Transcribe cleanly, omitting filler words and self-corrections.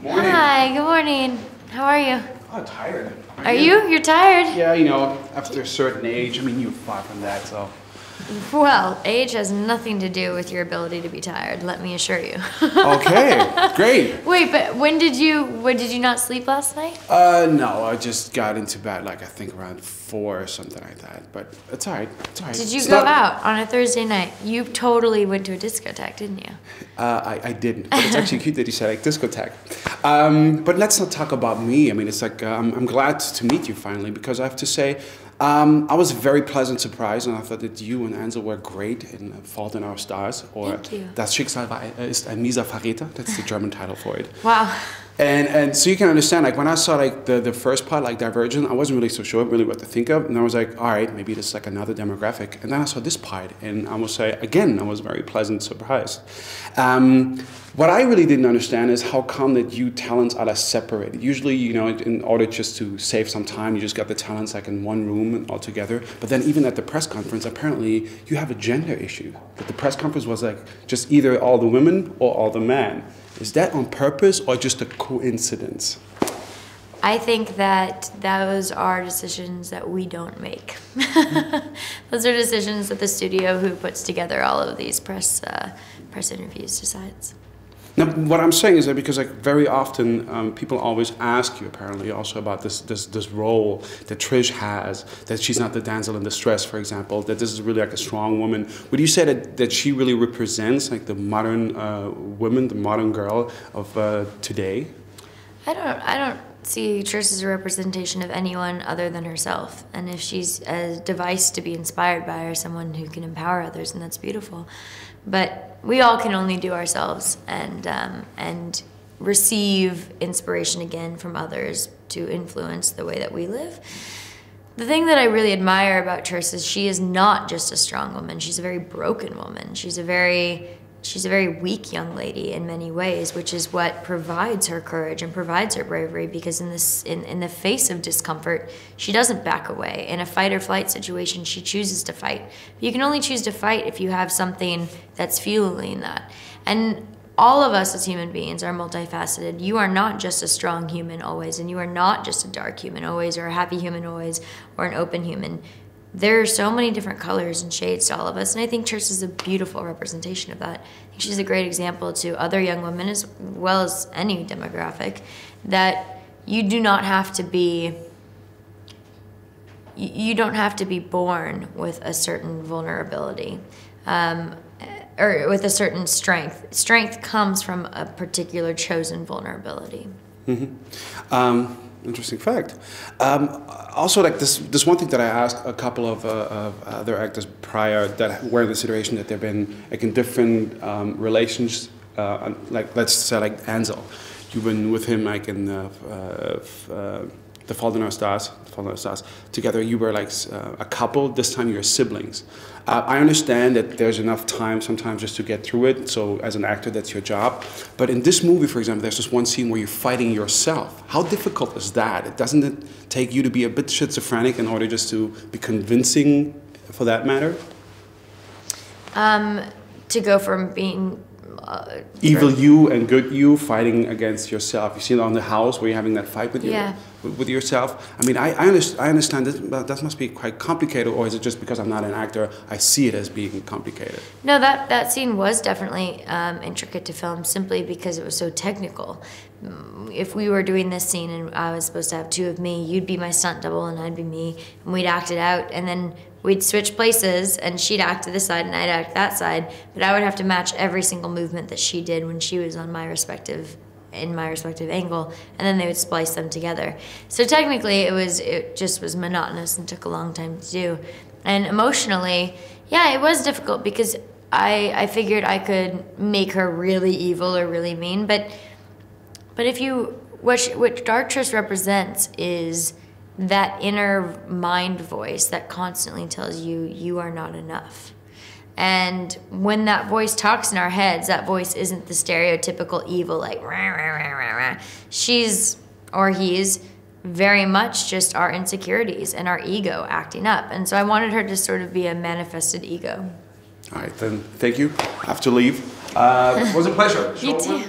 Morning. Hi, good morning. How are you? Oh, tired. Are you? You're tired? Yeah, you know, after a certain age, I mean, you're far from that, so. Well, age has nothing to do with your ability to be tired, let me assure you. Okay, great. Wait, but when did you not sleep last night? No, I just got into bed, like, I think around 4 or something like that, but it's all right, it's all right. Did you go out on a Thursday night? You totally went to a discotheque, didn't you? I didn't, but it's actually cute that you said, like, discotheque. But let's not talk about me. I mean, it's like, I'm glad to meet you finally, because I have to say, I was very pleasant surprised, and I thought that you and Ansel were great in Fault in Our Stars, or Thank you. Das Schicksal ist ein mieser Verräter. That's the German title for it. Wow. And so you can understand, like, when I saw like the first part, like Divergent, I wasn't really so sure really what to think of, and I was like, all right, maybe this is like another demographic. And then I saw this part, and I will say again, I was very pleasant surprised. What I really didn't understand is how come that you talents are separated. Usually, you know, in order just to save some time, you just got the talents like in one room all together. But then even at the press conference, apparently you have a gender issue. That the press conference was like just either all the women or all the men. Is that on purpose or just a coincidence? I think that those are decisions that we don't make. Those are decisions that the studio who puts together all of these press interviews decides. Now, what I'm saying is that because like very often people always ask you apparently also about this role that Trish has, that she's not the damsel in distress, for example, that this is really like a strong woman. Would you say that she really represents like the modern woman, the modern girl of today? I don't see Trish as a representation of anyone other than herself. And if she's a device to be inspired by or someone who can empower others, and that's beautiful. But we all can only do ourselves and receive inspiration again from others to influence the way that we live. The thing that I really admire about Trish is she is not just a strong woman, she's a very broken woman. She's a very weak young lady in many ways, which is what provides her courage and provides her bravery, because in the face of discomfort, she doesn't back away. In a fight or flight situation, she chooses to fight. But you can only choose to fight if you have something that's fueling that. And all of us as human beings are multifaceted. You are not just a strong human always, and you are not just a dark human always, or a happy human always, or an open human. There are so many different colors and shades to all of us, and I think Trish is a beautiful representation of that. I think she's a great example to other young women, as well as any demographic, that you don't have to be born with a certain vulnerability, or with a certain strength. Strength comes from a particular chosen vulnerability. Mm-hmm. Interesting fact. Also, like this one thing that I asked a couple of other actors prior that were in the situation that they've been like in different relations, like let's say like Ansel, you've been with him like in the Fault in Our Stars, together you were like a couple. This time you're siblings. I understand that there's enough time sometimes just to get through it, so as an actor that's your job. But in this movie, for example, there's this one scene where you're fighting yourself. How difficult is that? Doesn't it take you to be a bit schizophrenic in order just to be convincing, for that matter? To go from being evil you and good you fighting against yourself. You see it on the house where you're having that fight with with yourself. I mean, I understand this, but that must be quite complicated, or is it just because I'm not an actor, I see it as being complicated? No, that scene was definitely intricate to film, simply because it was so technical. If we were doing this scene and I was supposed to have two of me, you'd be my stunt double and I'd be me, and we'd act it out, and then we'd switch places and she'd act to this side and I'd act that side, but I would have to match every single movement that she did when she was on my respective angle, and then they would splice them together. So technically it just was monotonous and took a long time to do. And emotionally, yeah, it was difficult because I figured I could make her really evil or really mean, but what Dark Tris represents is that inner mind voice that constantly tells you you are not enough. And when that voice talks in our heads, that voice isn't the stereotypical evil, like rah, rah, rah, rah, rah. She's, or he's, very much just our insecurities and our ego acting up. And so I wanted her to sort of be a manifested ego. All right, then thank you. I have to leave. It was a pleasure. You too.